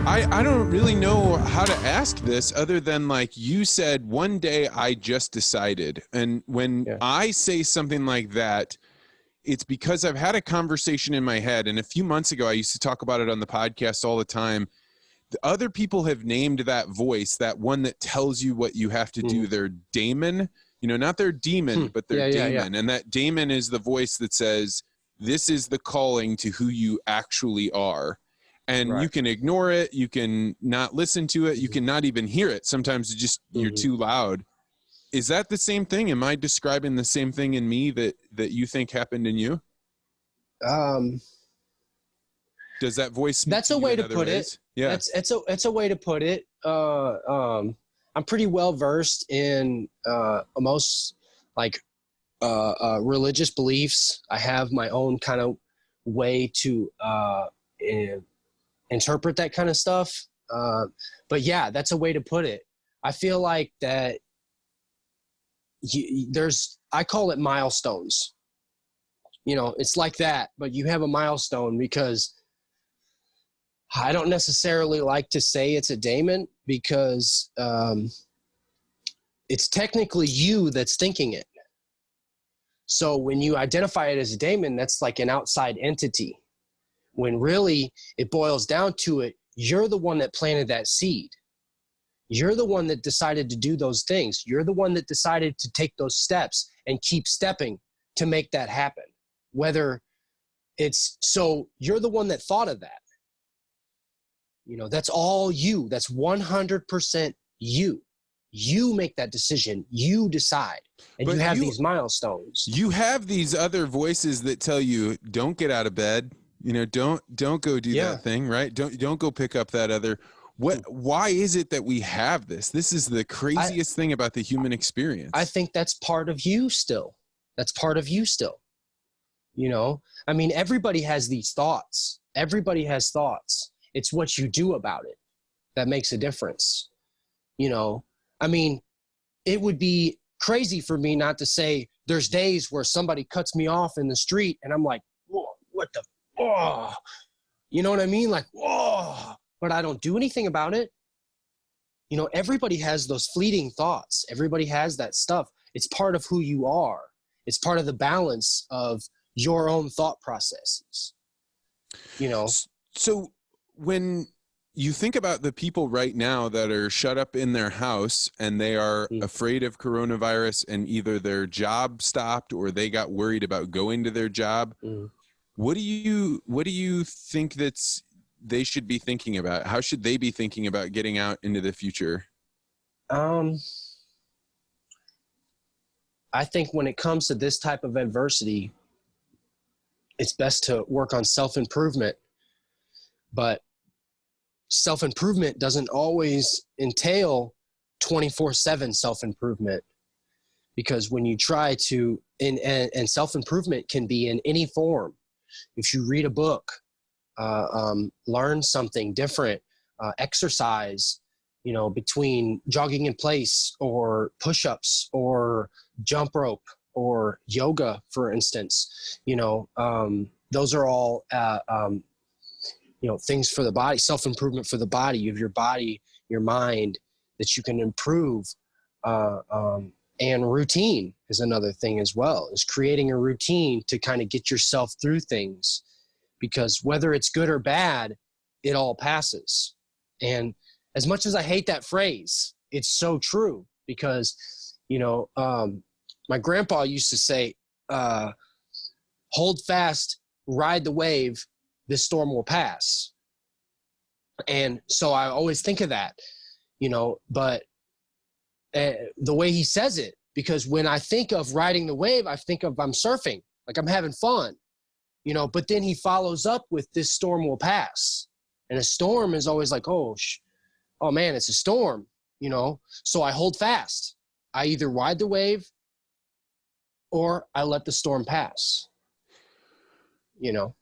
I don't really know how to ask this other than like you said, one day I just decided. And when I say something like that, it's because I've had a conversation in my head. And a few months ago, I used to talk about it on the podcast all the time. The other people have named that voice, that one that tells you what you have to do, their daemon, you know, not their demon, but their daemon. And that daemon is the voice that says, this is the calling to who you actually are. And you can ignore it. You can not listen to it. You can not even hear it. Sometimes it's just, you're too loud. Is that the same thing? Am I describing the same thing in me that you think happened in you? Does that voice? That's a way to put it. Yeah. It's a way to put it. I'm pretty well versed in most like religious beliefs. I have my own kind of way to interpret that kind of stuff. But yeah, that's a way to put it. I feel like that I call it milestones. You know, it's like that, but you have a milestone because I don't necessarily like to say it's a daemon because it's technically you that's thinking it. So when you identify it as a daemon, that's like an outside entity. When really it boils down to it, you're the one that planted that seed. You're the one that decided to do those things. You're the one that decided to take those steps and keep stepping to make that happen. Whether it's, so you're the one that thought of that. You know, that's all you. That's 100% you. You make that decision. You decide. And but you have these milestones. You have these other voices that tell you, don't get out of bed. You know, don't go do that thing, right? Don't go pick up that other. Why is it that we have this? This is the craziest thing about the human experience. I think that's part of you still. That's part of you still. You know, I mean, everybody has these thoughts. Everybody has thoughts. It's what you do about it that makes a difference. You know, I mean, it would be crazy for me not to say there's days where somebody cuts me off in the street and I'm like, whoa, what the, oh, you know what I mean? Like, whoa, but I don't do anything about it. You know, everybody has those fleeting thoughts. Everybody has that stuff. It's part of who you are. It's part of the balance of your own thought processes, you know? So when you think about the people right now that are shut up in their house and they are afraid of coronavirus and either their job stopped or they got worried about going to their job, what do you think they should be thinking about? How should they be thinking about getting out into the future? I think when it comes to this type of adversity, it's best to work on self-improvement. But self-improvement doesn't always entail 24/7 self-improvement, because when you try to, and self-improvement can be in any form. If you read a book, learn something different, exercise, you know, between jogging in place or push-ups or jump rope or yoga, for instance, you know, those are all, you know, things for the body, self-improvement for the body. You have your body, your mind that you can improve. And routine is another thing as well, is creating a routine to kind of get yourself through things, because whether it's good or bad, it all passes. And as much as I hate that phrase, it's so true, because, you know, my grandpa used to say, hold fast, ride the wave, this storm will pass. And so I always think of that, you know, but the way he says it, because when I think of riding the wave, I think of I'm surfing, like I'm having fun, you know, but then he follows up with this storm will pass. And a storm is always like, oh man, it's a storm, you know? So I hold fast. I either ride the wave or I let the storm pass, you know?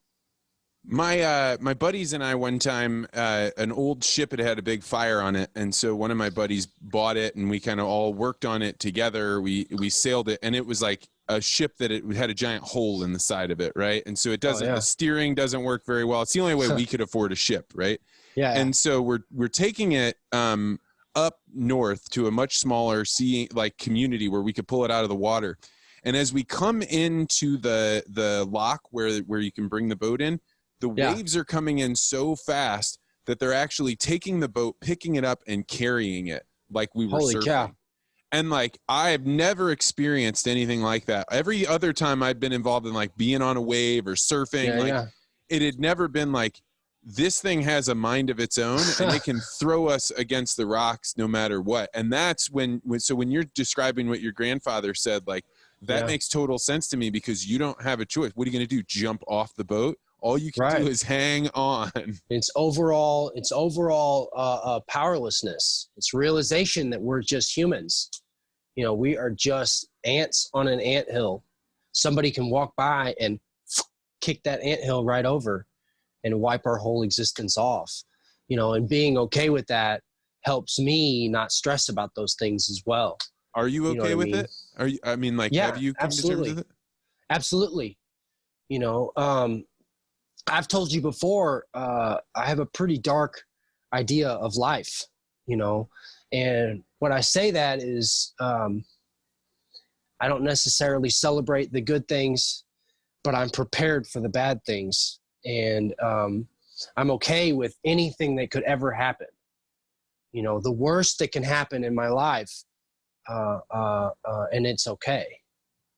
My buddies and I, one time, an old ship had a big fire on it. And so one of my buddies bought it and we kind of all worked on it together. We sailed it, and it was like a ship that it had a giant hole in the side of it, right? And so it doesn't, the steering doesn't work very well. It's the only way we could afford a ship, right? Yeah. And so we're taking it up north to a much smaller sea like community where we could pull it out of the water. And as we come into the lock where you can bring the boat in, the waves are coming in so fast that they're actually taking the boat, picking it up, and carrying it like we were surfing. Cow. And like, I've never experienced anything like that. Every other time I've been involved in like being on a wave or surfing, it had never been like, this thing has a mind of its own and it can throw us against the rocks no matter what. And that's when you're describing what your grandfather said, like that makes total sense to me, because you don't have a choice. What are you going to do? Jump off the boat? All you can do is hang on. It's overall powerlessness. It's realization that we're just humans. You know, we are just ants on an anthill. Somebody can walk by and kick that anthill right over and wipe our whole existence off. You know, and being okay with that helps me not stress about those things as well. Are you okay with it? Are you, have you come to terms with it? Absolutely. You know, I've told you before, I have a pretty dark idea of life, you know, and when I say that is, I don't necessarily celebrate the good things, but I'm prepared for the bad things. And I'm okay with anything that could ever happen. You know, the worst that can happen in my life, and it's okay,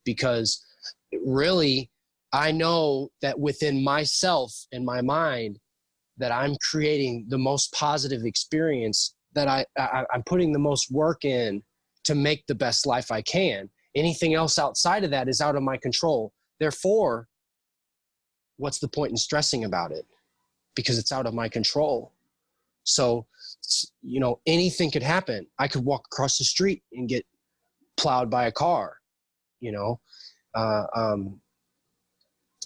because really, I know that within myself and my mind that I'm creating the most positive experience, that I'm putting the most work in to make the best life I can. Anything else outside of that is out of my control. Therefore, what's the point in stressing about it? Because it's out of my control. So, you know, anything could happen. I could walk across the street and get plowed by a car, you know,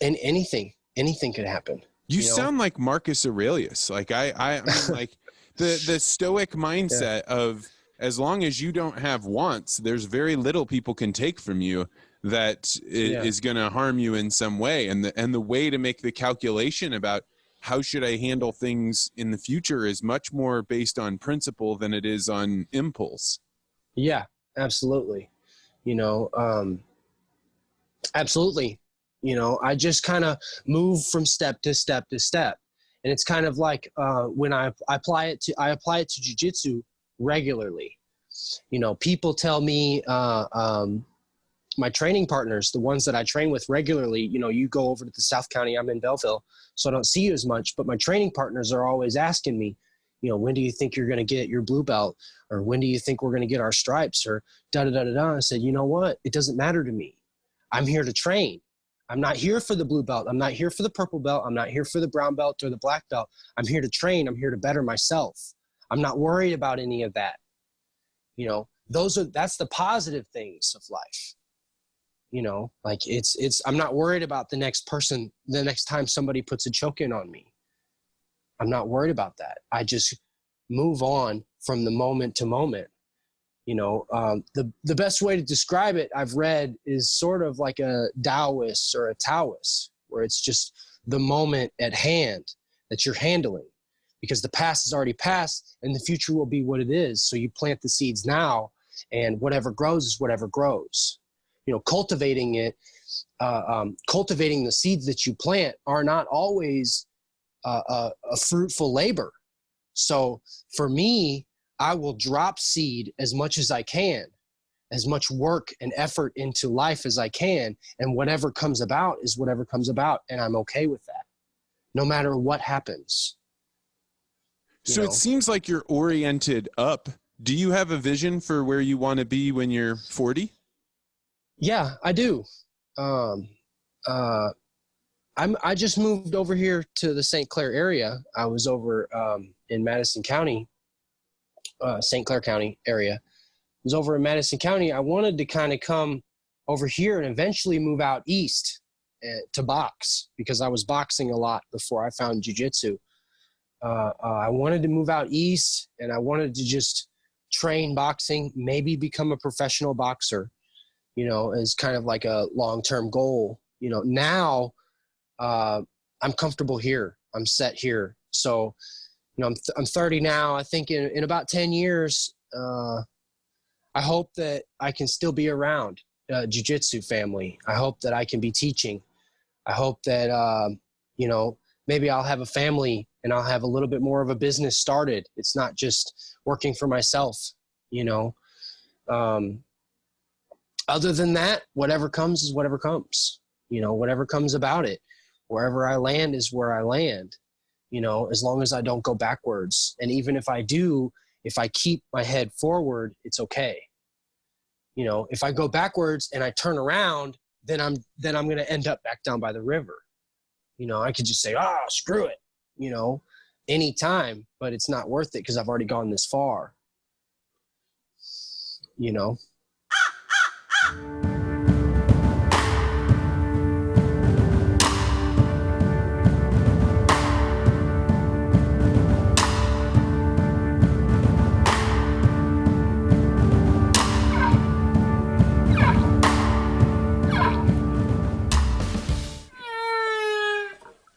and anything could happen. You sound like Marcus Aurelius. Like I mean, like the Stoic mindset of, as long as you don't have wants, there's very little people can take from you that is going to harm you in some way. And the way to make the calculation about how should I handle things in the future is much more based on principle than it is on impulse. Yeah, absolutely. You know, absolutely. You know, I just kind of move from step to step to step. And it's kind of like when I apply it to jiu-jitsu regularly. You know, people tell me, my training partners, the ones that I train with regularly, you know, you go over to the South County, I'm in Belleville, so I don't see you as much, but my training partners are always asking me, you know, when do you think you're going to get your blue belt? Or when do you think we're going to get our stripes? Or da-da-da-da-da. I said, you know what? It doesn't matter to me. I'm here to train. I'm not here for the blue belt. I'm not here for the purple belt. I'm not here for the brown belt or the black belt. I'm here to train. I'm here to better myself. I'm not worried about any of that. You know, that's the positive things of life. You know, like I'm not worried about the next time somebody puts a choke in on me. I'm not worried about that. I just move on from the moment to moment. You know, the best way to describe it, I've read, is sort of like a Taoist or a Taoist, where it's just the moment at hand that you're handling, because the past is already past and the future will be what it is. So you plant the seeds now, and whatever grows is whatever grows. You know, cultivating the seeds that you plant are not always a fruitful labor. So for me, I will drop seed as much as I can, as much work and effort into life as I can, and whatever comes about is whatever comes about, and I'm okay with that, no matter what happens. So it seems like you're oriented up. Do you have a vision for where you want to be when you're 40? Yeah, I do. I just moved over here to the St. Clair area. I was over in Madison County, St. Clair County area. I was over in Madison County. I wanted to kind of come over here and eventually move out east to box, because I was boxing a lot before I found jiu-jitsu. I wanted to move out east, and I wanted to just train boxing, maybe become a professional boxer. you know, as kind of like a long-term goal. You know, now I'm comfortable here. I'm set here. So, you know, I'm 30 now. I think in about 10 years, I hope that I can still be around jiu-jitsu family. I hope that I can be teaching. I hope that, you know, maybe I'll have a family and I'll have a little bit more of a business started. It's not just working for myself, you know. Other than that, whatever comes is whatever comes, you know, whatever comes about it. Wherever I land is where I land, you know, as long as I don't go backwards. And even if I do, if I keep my head forward, it's okay. You know, if I go backwards and I turn around, then I'm going to end up back down by the river. You know, I could just say, screw it, you know, anytime, but it's not worth it because I've already gone this far, you know.